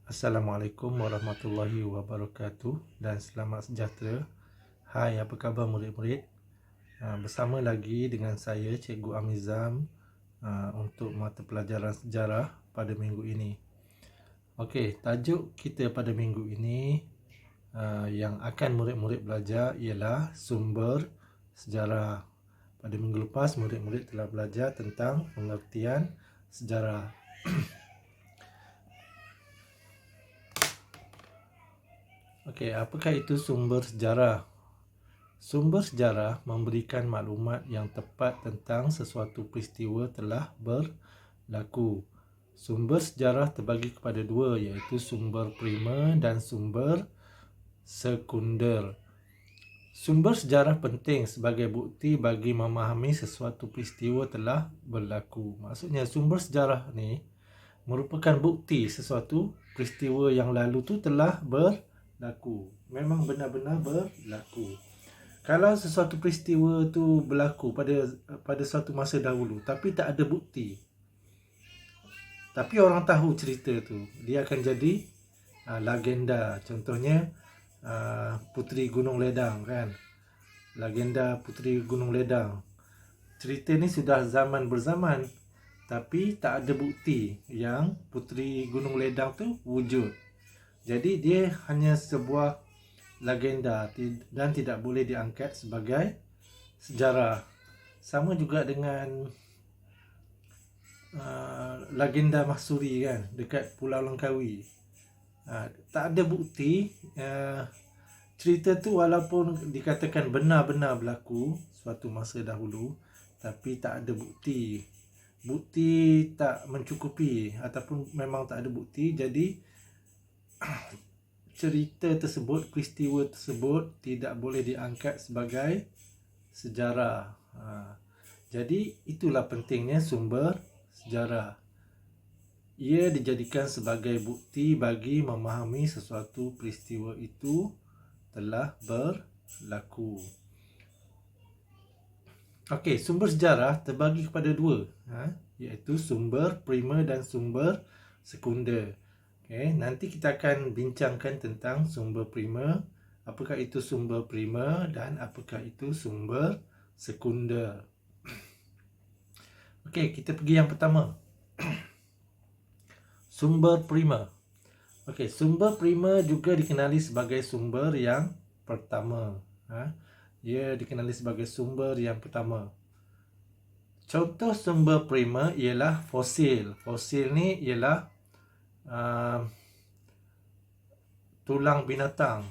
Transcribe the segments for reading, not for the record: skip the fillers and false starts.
Assalamualaikum warahmatullahi wabarakatuh dan selamat sejahtera. Hai, apa khabar murid-murid? Bersama lagi dengan saya Cikgu Amizam untuk mata pelajaran sejarah pada minggu ini. Okey, tajuk kita pada minggu ini yang akan murid-murid belajar ialah sumber sejarah. Pada minggu lepas murid-murid telah belajar tentang pengertian sejarah. Okey, apakah itu sumber sejarah? Sumber sejarah memberikan maklumat yang tepat tentang sesuatu peristiwa telah berlaku. Sumber sejarah terbagi kepada dua, iaitu sumber primer dan sumber sekunder. Sumber sejarah penting sebagai bukti bagi memahami sesuatu peristiwa telah berlaku. Maksudnya sumber sejarah ni merupakan bukti sesuatu peristiwa yang lalu tu telah berlaku. Memang benar-benar berlaku. Kalau sesuatu peristiwa tu berlaku pada suatu masa dahulu tapi tak ada bukti, tapi orang tahu cerita tu, dia akan jadi legenda. Contohnya Puteri Gunung Ledang kan. Legenda Puteri Gunung Ledang. Cerita ni sudah zaman berzaman tapi tak ada bukti yang Puteri Gunung Ledang tu wujud. Jadi dia hanya sebuah legenda dan tidak boleh diangkat sebagai sejarah. Sama juga dengan legenda Mahsuri kan, dekat Pulau Langkawi. Tak ada bukti cerita tu walaupun dikatakan benar-benar berlaku suatu masa dahulu, tapi tak ada bukti. Bukti tak mencukupi ataupun memang tak ada bukti, jadi cerita tersebut, peristiwa tersebut tidak boleh diangkat sebagai sejarah. Jadi itulah pentingnya sumber sejarah. Ia dijadikan sebagai bukti bagi memahami sesuatu peristiwa itu telah berlaku. Okey, sumber sejarah terbagi kepada dua, iaitu sumber primer dan sumber sekunder. Okay, nanti kita akan bincangkan tentang sumber primer, apakah itu sumber primer dan apakah itu sumber sekunder. Okey, kita pergi yang pertama. Sumber primer. Okey, sumber primer juga dikenali sebagai sumber yang pertama. Ia dikenali sebagai sumber yang pertama. Contoh sumber primer ialah fosil. Fosil ni ialah tulang binatang,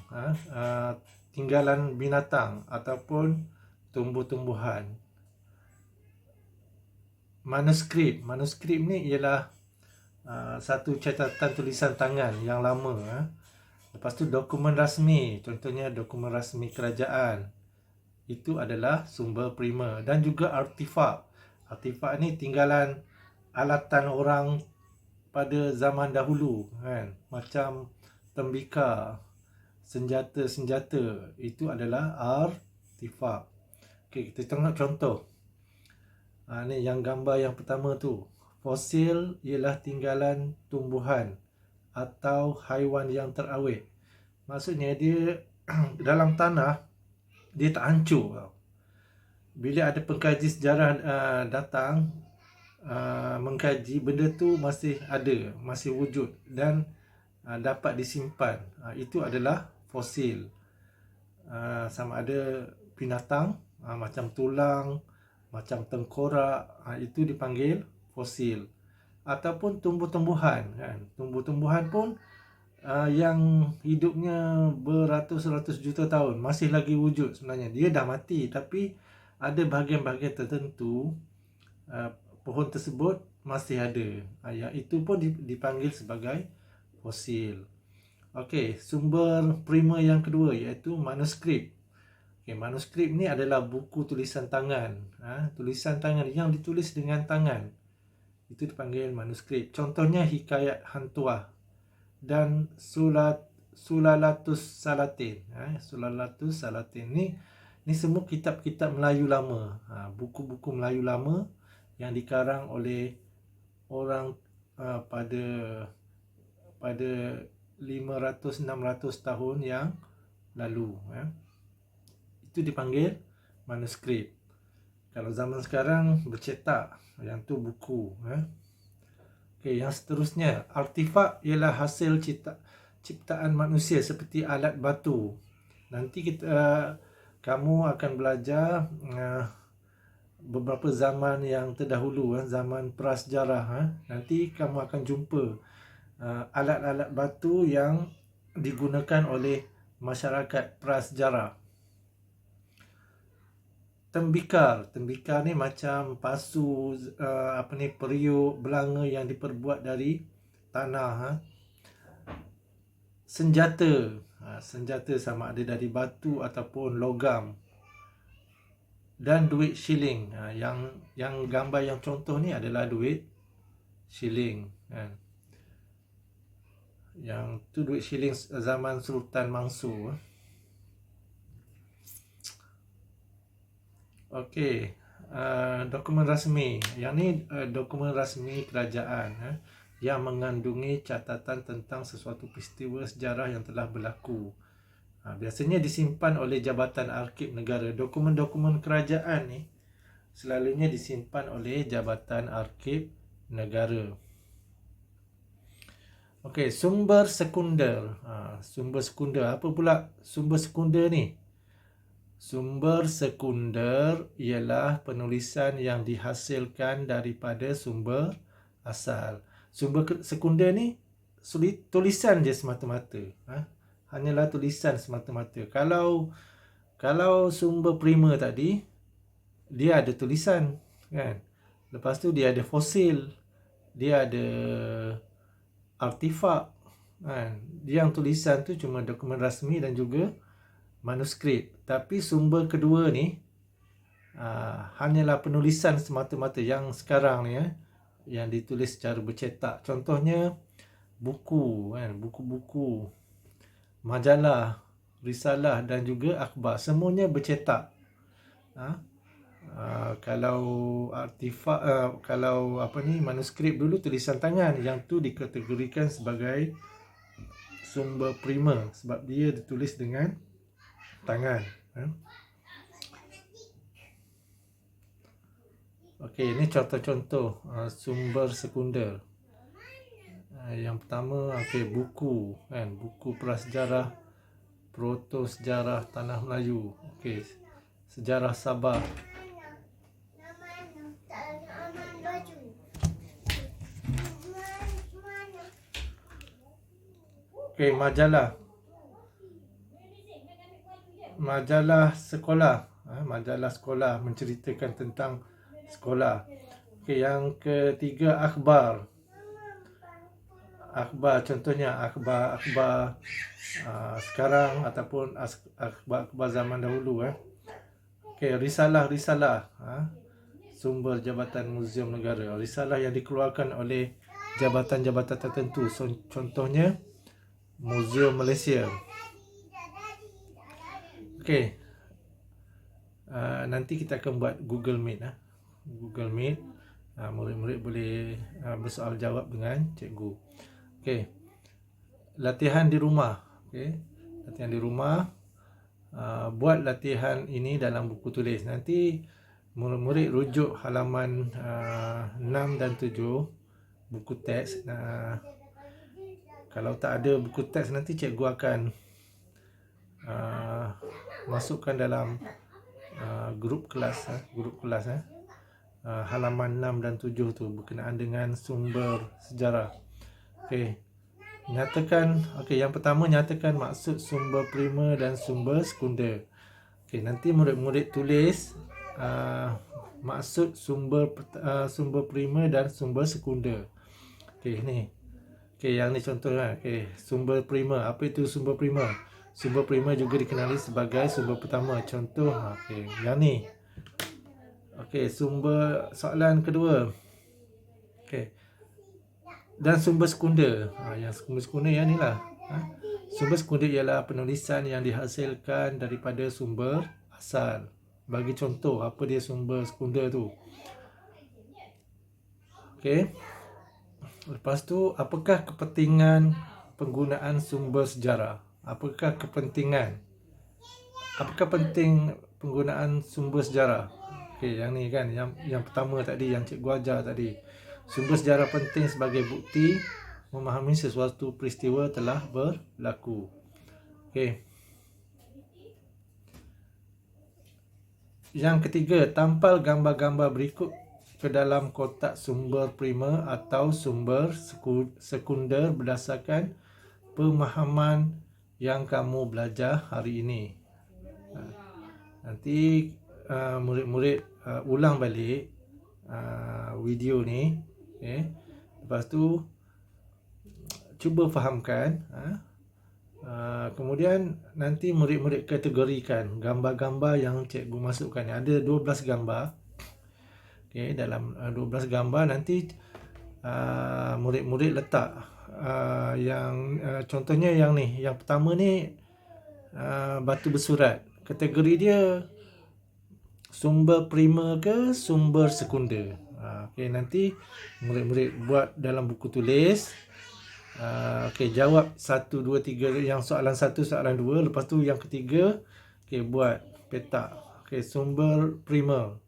tinggalan binatang ataupun tumbuh-tumbuhan. Manuskrip ni ialah satu catatan tulisan tangan yang lama. Lepas tu dokumen rasmi, contohnya dokumen rasmi kerajaan. Itu adalah sumber primer. Dan juga artifak. Artifak ni tinggalan alatan orang pada zaman dahulu kan, macam tembika, senjata-senjata, itu adalah artifak. Okey, kita tengok contoh. Ni yang gambar yang pertama tu. Fosil ialah tinggalan tumbuhan atau haiwan yang terawet. Maksudnya dia dalam tanah dia tak hancur tau. Bila ada pengkaji sejarah datang mengkaji, benda tu masih ada, masih wujud dan dapat disimpan. Itu adalah fosil. Sama ada binatang macam tulang, macam tengkorak, itu dipanggil fosil. Ataupun tumbuh-tumbuhan kan. Tumbuh-tumbuhan pun yang hidupnya beratus-ratus juta tahun masih lagi wujud sebenarnya. Dia dah mati tapi ada bahagian-bahagian tertentu pohon tersebut masih ada. Yang itu pun dipanggil sebagai fosil. Okey, sumber primer yang kedua iaitu manuskrip. Okay, manuskrip ni adalah buku tulisan tangan. Tulisan tangan yang ditulis dengan tangan. Itu dipanggil manuskrip. Contohnya Hikayat Hantuah dan Sulalatus Salatin. Sulalatus Salatin ni semua kitab-kitab Melayu lama. Buku-buku Melayu lama yang dikarang oleh orang pada pada 500-600 tahun yang lalu. Itu dipanggil manuskrip. Kalau zaman sekarang bercetak, yang tu buku. Okey, yang seterusnya, artifak ialah hasil ciptaan manusia seperti alat batu. Nanti kamu akan belajar beberapa zaman yang terdahulu, zaman prasejarah. Nanti kamu akan jumpa alat-alat batu yang digunakan oleh masyarakat prasejarah. Tembikar ni macam pasu, periuk, belanga yang diperbuat dari tanah. Senjata sama ada dari batu ataupun logam. Dan duit shilling. Yang gambar yang contoh ni adalah duit shilling. Yang tu duit shilling zaman Sultan Mansur. Okey, dokumen rasmi. Yang ni dokumen rasmi kerajaan yang mengandungi catatan tentang sesuatu peristiwa sejarah yang telah berlaku. Biasanya disimpan oleh Jabatan Arsip Negara. Dokumen-dokumen kerajaan ni selalunya disimpan oleh Jabatan Arsip Negara. Okey, sumber sekunder. Sumber sekunder. Apa pula sumber sekunder ni? Sumber sekunder ialah penulisan yang dihasilkan daripada sumber asal. Sumber sekunder ni tulisan je semata-mata. Hanyalah tulisan semata-mata. Kalau sumber primer tadi, dia ada tulisan, kan? Lepas tu dia ada fosil, dia ada artifak, kan? Yang tulisan tu cuma dokumen rasmi dan juga manuskrip. Tapi sumber kedua ni hanyalah penulisan semata-mata yang sekarang ni yang ditulis secara bercetak. Contohnya buku, kan? Buku-buku, majalah, risalah dan juga akhbar, semuanya bercetak. Kalau artifak, manuskrip dulu tulisan tangan, yang tu dikategorikan sebagai sumber primer sebab dia ditulis dengan tangan. Okey, ini contoh-contoh sumber sekunder. Yang pertama, buku, kan? Buku prasejarah, proto sejarah tanah Melayu. Okey, sejarah Sabah. Okey, majalah sekolah. Majalah sekolah menceritakan tentang sekolah. Okey, yang ketiga, akhbar. Akhbar, contohnya akhbar sekarang ataupun akhbar zaman dahulu. Okey, risalah. Sumber Jabatan Muzium Negara. Risalah yang dikeluarkan oleh jabatan-jabatan tertentu. Contohnya Muzium Malaysia. Okey. Nanti kita akan buat Google Meet. Google Meet. Murid-murid boleh bersoal jawab dengan cikgu. Okey. Latihan di rumah. Okey. Latihan di rumah. Buat latihan ini dalam buku tulis. Nanti murid-murid rujuk halaman 6 dan 7 buku teks. Kalau tak ada buku teks, nanti cikgu akan masukkan dalam grup kelas. Halaman 6 dan 7 tu berkenaan dengan sumber sejarah. Okey. Yang pertama, nyatakan maksud sumber primer dan sumber sekunder. Okey, nanti murid-murid tulis maksud sumber primer dan sumber sekunder. Okey, ni. Okey, yang ni contohnya. Okey, sumber primer. Apa itu sumber primer? Sumber primer juga dikenali sebagai sumber pertama. Contoh, okey, yang ni. Okey, soalan kedua. Okey. Dan sumber sekunder. Yang sumber sekunder yang ni lah. Sumber sekunder ialah penulisan yang dihasilkan daripada sumber asal. Bagi contoh, apa dia sumber sekunder tu? Okey. Lepas tu, apakah kepentingan penggunaan sumber sejarah? Apakah penting penggunaan sumber sejarah? Okey, yang ni kan, yang pertama tadi, yang cikgu ajar tadi. Sumber sejarah penting sebagai bukti memahami sesuatu peristiwa telah berlaku. Okey. Yang ketiga, tampal gambar-gambar berikut ke dalam kotak sumber primer atau sumber sekunder berdasarkan pemahaman yang kamu belajar hari ini. Nanti murid-murid ulang balik video ni, okay. Lepas tu cuba fahamkan, kemudian nanti murid-murid kategorikan gambar-gambar yang cikgu masukkan. Ada 12 gambar. Okay, dalam 12 gambar nanti murid-murid letak yang contohnya yang ni, yang pertama ni batu bersurat. Kategori dia sumber primer ke sumber sekunder. Okay, nanti murid-murid buat dalam buku tulis. Okay, jawab 1, 2, 3 yang soalan 1, soalan 2. Lepas tu yang ketiga, okay, buat petak. Okay, sumber primer.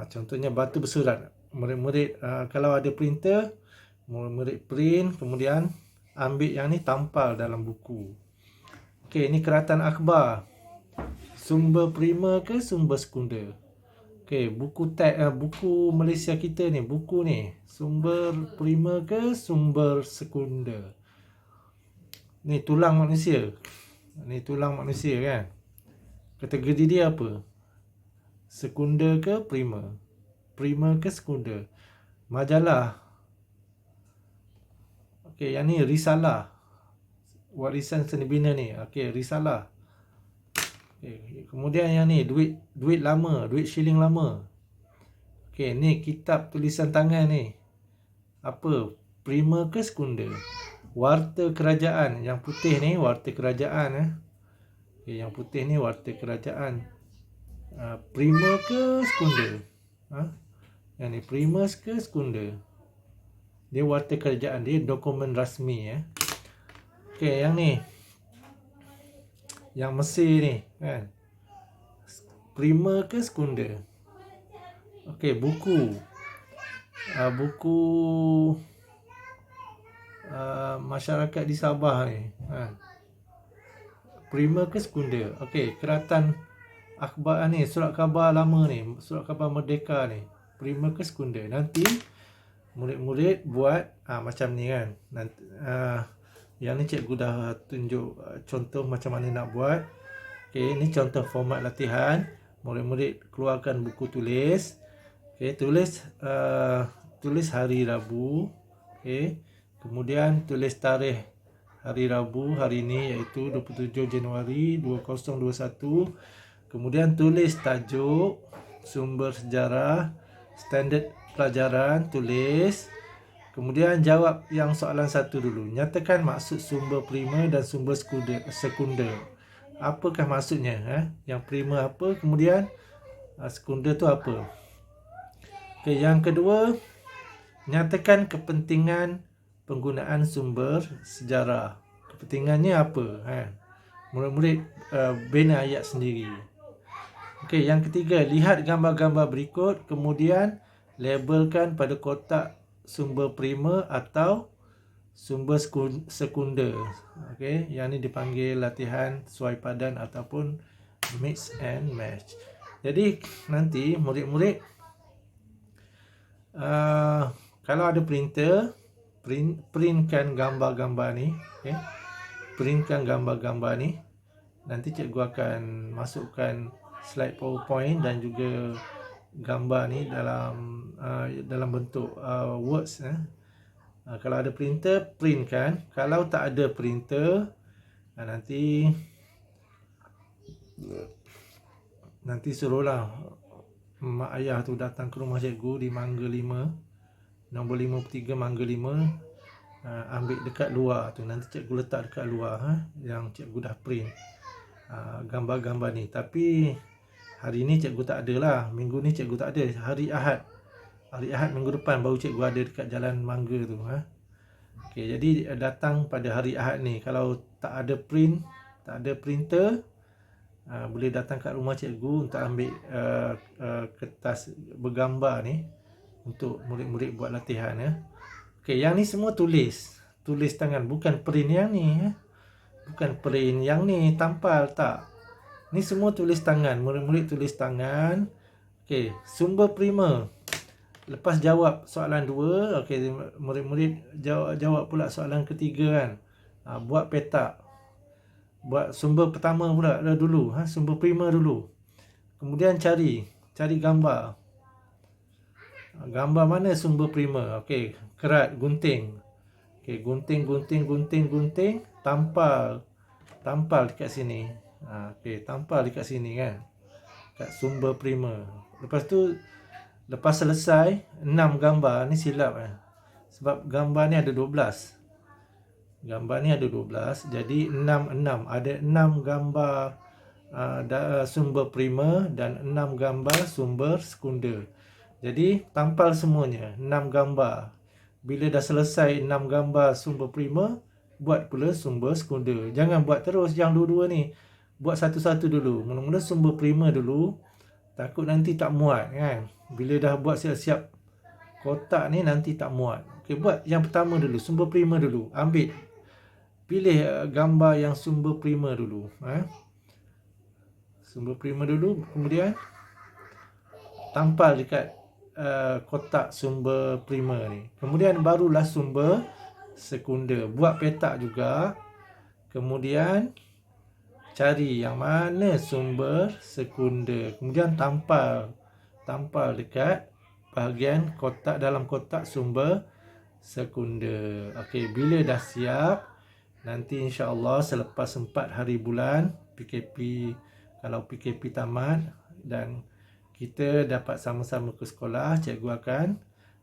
Contohnya batu bersurat. Murid-murid kalau ada printer, murid-murid print, kemudian ambil yang ni tampal dalam buku. Okay, ni keratan akhbar. Sumber primer ke sumber sekunder? Okay, buku Malaysia kita ni, buku ni, sumber primer ke sumber sekunder? Ni tulang manusia. Ni tulang manusia kan. Kategori dia apa? Sekunder ke primer? Primer ke sekunder? Majalah. Okay, yang ni risalah. Warisan seni bina ni. Okay, risalah. Okay. Kemudian yang ni duit lama, duit shilling lama. Okey, ni kitab tulisan tangan ni. Apa? Primer ke sekunder? Warta kerajaan, yang putih ni warta kerajaan Okay, yang putih ni warta kerajaan. Primer ke sekunder? Yang ni primer ke sekunder? Dia warta kerajaan, dia dokumen rasmi Okey, yang ni, yang Mesir ni kan, primer ke sekunder? Okey, buku masyarakat di Sabah ni primer ke sekunder? Okey, keratan akhbar ni, surat khabar lama ni, surat khabar Merdeka ni, primer ke sekunder? Nanti murid-murid buat macam ni kan. Nanti yang ni cikgu dah tunjuk contoh macam mana nak buat. Okey, ni contoh format latihan. Murid-murid keluarkan buku tulis. Okey, tulis hari Rabu. Okey, kemudian tulis tarikh hari Rabu hari ini, iaitu 27 Januari 2021. Kemudian tulis tajuk, sumber sejarah, standard pelajaran, tulis. Kemudian jawab yang soalan 1 dulu. Nyatakan maksud sumber primer dan sumber sekunder. Apakah maksudnya? Yang primer apa? Kemudian sekunder tu apa? Okay, yang kedua, nyatakan kepentingan penggunaan sumber sejarah. Kepentingannya apa? Murid-murid bina ayat sendiri. Okay, yang ketiga, lihat gambar-gambar berikut, kemudian labelkan pada kotak sumber primer atau sumber sekunder. Okey, yang ni dipanggil latihan sesuai padan ataupun mix and match. Jadi nanti murid-murid kalau ada printer, printkan gambar-gambar ni, okey. Printkan gambar-gambar ni. Nanti cikgu akan masukkan slide PowerPoint dan juga gambar ni dalam bentuk words. Kalau ada printer, printkan. Kalau tak ada printer, nanti suruhlah mak ayah tu datang ke rumah cikgu di Mangga 5, nombor 53 Mangga 5, ambil dekat luar tu. Nanti cikgu letak dekat luar yang cikgu dah print gambar-gambar ni. Tapi hari ni cikgu tak ada lah. Minggu ni cikgu tak ada. Hari Ahad hari Ahad minggu depan baru cikgu ada dekat Jalan Mangga tu. Okey, jadi datang pada hari Ahad ni. Kalau tak ada printer, boleh datang kat rumah cikgu untuk ambil kertas bergambar ni untuk murid-murid buat latihan. Okey, yang ni semua tulis tangan, bukan print yang ni. Bukan print yang ni, tampal tak. Ni semua tulis tangan, murid-murid tulis tangan. Okey, sumber primer. Lepas jawab soalan 2, okey, murid-murid jawab pula soalan ketiga kan. Buat petak. Buat sumber pertama pula dulu, sumber primer dulu. Kemudian cari gambar. Gambar mana sumber primer? Okey, kerat, gunting. Okey, gunting, tampal dekat sini. Okey, tampal dekat sini kan. Kat sumber primer. Lepas selesai 6 gambar ni silap sebab gambar ni ada 12. Jadi 6 ada 6 gambar sumber primer dan 6 gambar sumber sekunder. Jadi tampal semuanya 6 gambar. Bila dah selesai 6 gambar sumber primer, buat pula sumber sekunder. Jangan buat terus yang dua-dua ni. Buat satu-satu dulu. Mula-mula sumber primer dulu. Takut nanti tak muat kan. Bila dah buat siap-siap kotak ni nanti tak muat. Okey, buat yang pertama dulu, sumber primer dulu. Pilih gambar yang sumber primer dulu. Sumber primer dulu, kemudian tampal dekat kotak sumber primer ni. Kemudian barulah sumber sekunder. Buat petak juga. Kemudian cari yang mana sumber sekunder. Kemudian tampal dekat bahagian kotak, dalam kotak sumber sekunder. Okey, bila dah siap, nanti insya-Allah selepas 4 hari bulan PKP, kalau PKP tamat dan kita dapat sama-sama ke sekolah, cikgu akan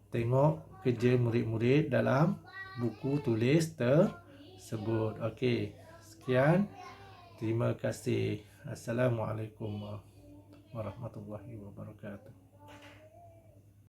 tengok kerja murid-murid dalam buku tulis tersebut. Okey, sekian. Terima kasih. Assalamualaikum warahmatullahi wabarakatuh.